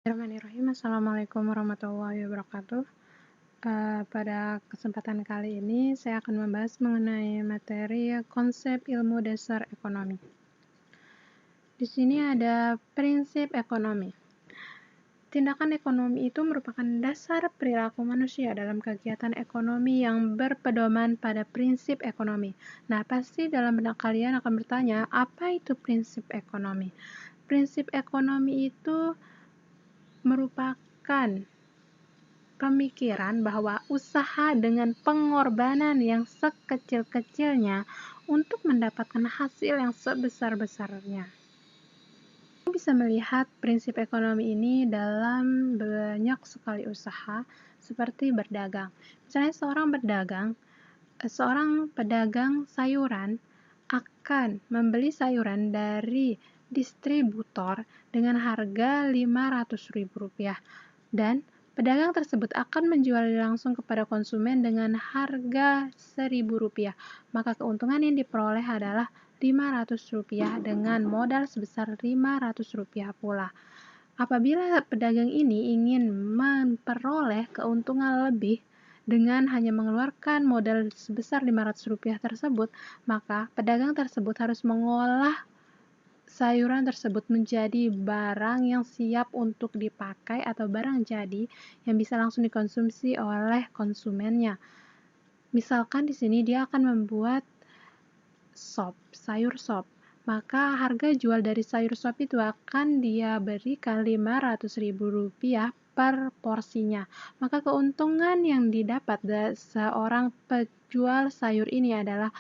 Bismillahirrahmanirrahim. Assalamualaikum warahmatullahi wabarakatuh. Pada kesempatan kali ini saya akan membahas mengenai materi konsep ilmu dasar ekonomi. Di sini ada prinsip ekonomi. Tindakan ekonomi itu merupakan dasar perilaku manusia dalam kegiatan ekonomi yang berpedoman pada prinsip ekonomi. Nah, pasti dalam benak kalian akan bertanya, apa itu prinsip ekonomi? Prinsip ekonomi itu merupakan pemikiran bahwa usaha dengan pengorbanan yang sekecil-kecilnya untuk mendapatkan hasil yang sebesar-besarnya. Kita bisa melihat prinsip ekonomi ini dalam banyak sekali usaha seperti berdagang. Misalnya seorang pedagang sayuran akan membeli sayuran dari distributor dengan harga Rp500.000 dan pedagang tersebut akan menjual langsung kepada konsumen dengan harga Rp1.000. Maka keuntungan yang diperoleh adalah Rp500 dengan modal sebesar Rp500 pula. Apabila pedagang ini ingin memperoleh keuntungan lebih dengan hanya mengeluarkan modal sebesar Rp500 tersebut, maka pedagang tersebut harus mengolah sayuran tersebut menjadi barang yang siap untuk dipakai atau barang jadi yang bisa langsung dikonsumsi oleh konsumennya. Misalkan di sini dia akan membuat sayur sop. Maka harga jual dari sayur sop itu akan dia berikan Rp500.000 per porsinya. Maka keuntungan yang didapat dari seorang penjual sayur ini adalah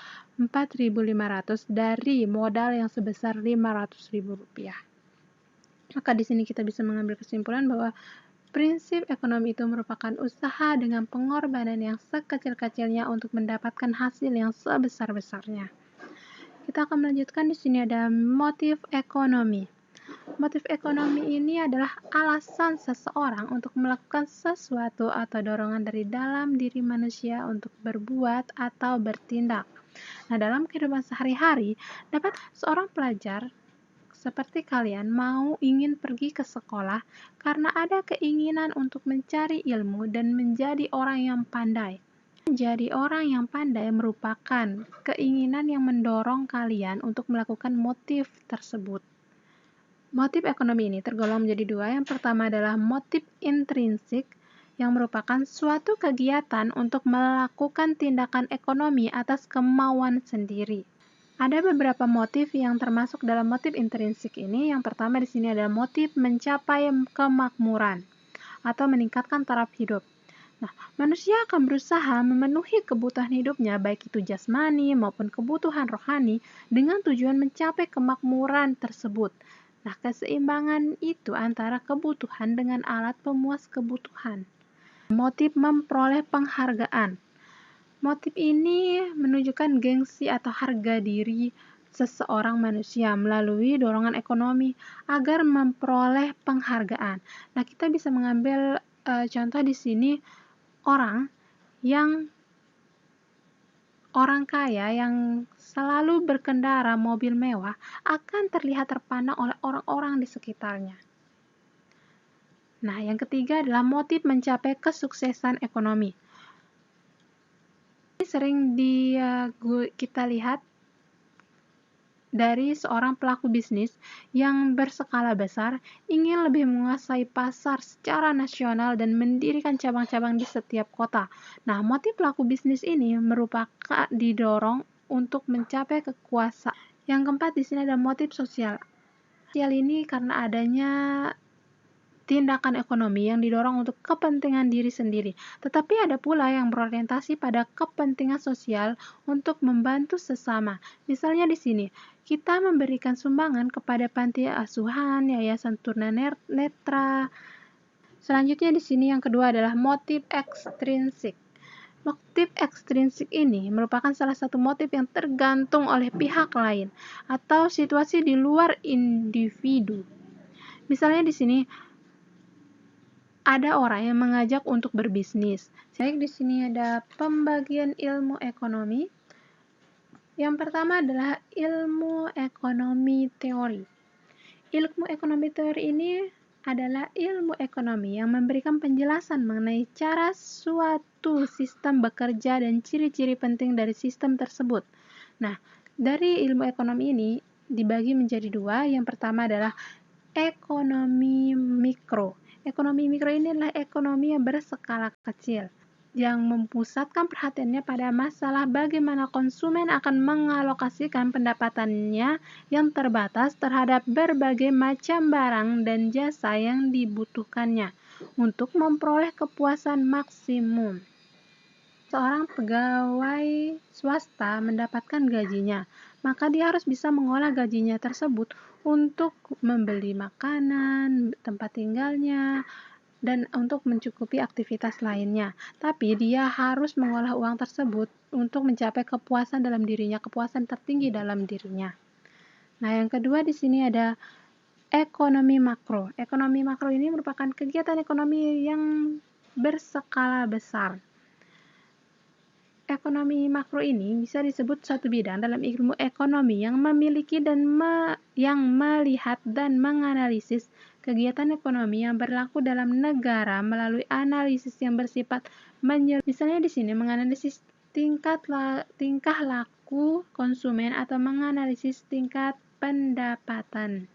Rp4.500 dari modal yang sebesar Rp500.000. Maka di sini kita bisa mengambil kesimpulan bahwa prinsip ekonomi itu merupakan usaha dengan pengorbanan yang sekecil-kecilnya untuk mendapatkan hasil yang sebesar-besarnya. Kita akan melanjutkan. Di sini ada motif ekonomi. Motif ekonomi ini adalah alasan seseorang untuk melakukan sesuatu atau dorongan dari dalam diri manusia untuk berbuat atau bertindak. Nah, dalam kehidupan sehari-hari, dapat seorang pelajar seperti kalian ingin pergi ke sekolah karena ada keinginan untuk mencari ilmu dan menjadi orang yang pandai. Menjadi orang yang pandai merupakan keinginan yang mendorong kalian untuk melakukan motif tersebut. Motif ekonomi ini tergolong menjadi dua. Yang pertama adalah motif intrinsik, yang merupakan suatu kegiatan untuk melakukan tindakan ekonomi atas kemauan sendiri. Ada beberapa motif yang termasuk dalam motif intrinsik ini. Yang pertama di sini adalah motif mencapai kemakmuran atau meningkatkan taraf hidup. Nah, manusia akan berusaha memenuhi kebutuhan hidupnya, baik itu jasmani maupun kebutuhan rohani, dengan tujuan mencapai kemakmuran tersebut. Nah, keseimbangan itu antara kebutuhan dengan alat pemuas kebutuhan. Motif memperoleh penghargaan. Motif ini menunjukkan gengsi atau harga diri seseorang manusia melalui dorongan ekonomi agar memperoleh penghargaan. Nah, kita bisa mengambil contoh di sini orang kaya yang selalu berkendara mobil mewah akan terlihat terpandang oleh orang-orang di sekitarnya. Nah, yang ketiga adalah motif mencapai kesuksesan ekonomi. Ini sering kita lihat dari seorang pelaku bisnis yang berskala besar ingin lebih menguasai pasar secara nasional dan mendirikan cabang-cabang di setiap kota. Nah, motif pelaku bisnis ini merupakan didorong untuk mencapai kekuasaan. Yang keempat di sini ada motif sosial. Sosial ini karena adanya tindakan ekonomi yang didorong untuk kepentingan diri sendiri, tetapi ada pula yang berorientasi pada kepentingan sosial untuk membantu sesama. Misalnya di sini, kita memberikan sumbangan kepada panti asuhan, yayasan tunanetra. Selanjutnya di sini yang kedua adalah motif ekstrinsik. Motif ekstrinsik ini merupakan salah satu motif yang tergantung oleh pihak lain atau situasi di luar individu. Misalnya di sini ada orang yang mengajak untuk berbisnis. Baik, di sini ada pembagian ilmu ekonomi. Yang pertama adalah ilmu ekonomi teori. Ilmu ekonomi teori ini adalah ilmu ekonomi yang memberikan penjelasan mengenai cara suatu sistem bekerja dan ciri-ciri penting dari sistem tersebut. Nah, dari ilmu ekonomi ini dibagi menjadi dua. Yang pertama adalah ekonomi mikro. Ekonomi mikro ini adalah ekonomi yang berskala kecil, yang memusatkan perhatiannya pada masalah bagaimana konsumen akan mengalokasikan pendapatannya yang terbatas terhadap berbagai macam barang dan jasa yang dibutuhkannya untuk memperoleh kepuasan maksimum. Seorang pegawai swasta mendapatkan gajinya, maka dia harus bisa mengolah gajinya tersebut untuk membeli makanan, tempat tinggalnya, dan untuk mencukupi aktivitas lainnya. Tapi dia harus mengolah uang tersebut untuk mencapai kepuasan dalam dirinya, kepuasan tertinggi dalam dirinya. Nah, yang kedua di sini ada ekonomi makro. Ekonomi makro ini merupakan kegiatan ekonomi yang berskala besar. Ekonomi makro ini bisa disebut suatu bidang dalam ilmu ekonomi yang memiliki dan yang melihat dan menganalisis kegiatan ekonomi yang berlaku dalam negara melalui analisis yang bersifat menyeluruh. Misalnya di sini menganalisis tingkah laku konsumen atau menganalisis tingkat pendapatan.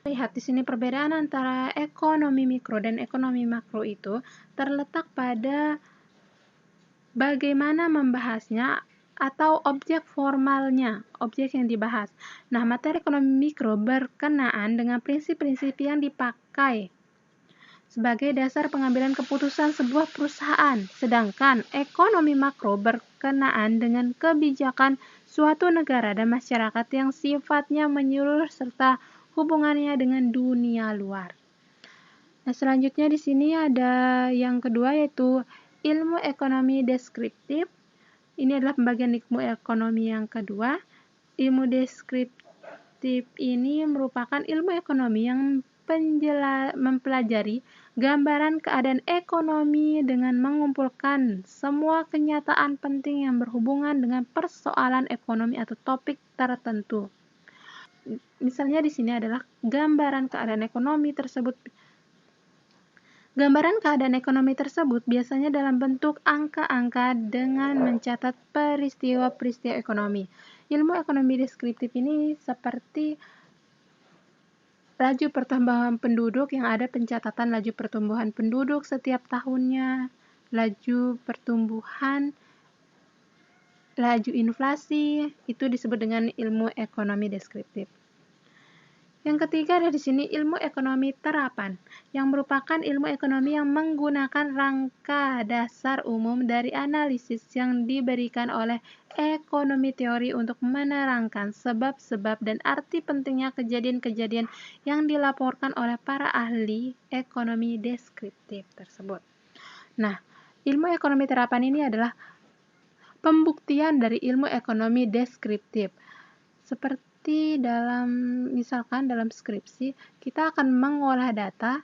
Lihat di sini perbedaan antara ekonomi mikro dan ekonomi makro itu terletak pada bagaimana membahasnya atau objek formalnya, objek yang dibahas. Nah, materi ekonomi mikro berkenaan dengan prinsip-prinsip yang dipakai sebagai dasar pengambilan keputusan sebuah perusahaan, sedangkan ekonomi makro berkenaan dengan kebijakan suatu negara dan masyarakat yang sifatnya menyeluruh serta hubungannya dengan dunia luar. Nah, selanjutnya di sini ada yang kedua yaitu ilmu ekonomi deskriptif. Ini adalah pembagian ilmu ekonomi yang kedua. Ilmu deskriptif ini merupakan ilmu ekonomi yang mempelajari gambaran keadaan ekonomi dengan mengumpulkan semua kenyataan penting yang berhubungan dengan persoalan ekonomi atau topik tertentu. Misalnya di sini adalah gambaran keadaan ekonomi tersebut. Gambaran keadaan ekonomi tersebut biasanya dalam bentuk angka-angka dengan mencatat peristiwa-peristiwa ekonomi. Ilmu ekonomi deskriptif ini seperti laju pertumbuhan penduduk yang ada pencatatan laju pertumbuhan penduduk setiap tahunnya, laju pertumbuhan, laju inflasi, itu disebut dengan ilmu ekonomi deskriptif. Yang ketiga ada di sini ilmu ekonomi terapan, yang merupakan ilmu ekonomi yang menggunakan rangka dasar umum dari analisis yang diberikan oleh ekonomi teori untuk menerangkan sebab-sebab dan arti pentingnya kejadian-kejadian yang dilaporkan oleh para ahli ekonomi deskriptif tersebut. Nah, ilmu ekonomi terapan ini adalah pembuktian dari ilmu ekonomi deskriptif. Seperti misalkan dalam skripsi, kita akan mengolah data.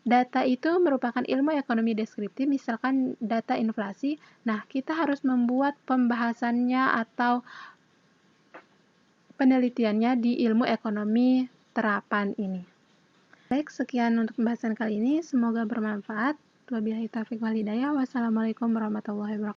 Data itu merupakan ilmu ekonomi deskriptif, misalkan data inflasi. Nah, kita harus membuat pembahasannya atau penelitiannya di ilmu ekonomi terapan ini. Baik, sekian untuk pembahasan kali ini. Semoga bermanfaat. Wabillahi taufiq wal hidayah. Wassalamualaikum warahmatullahi wabarakatuh.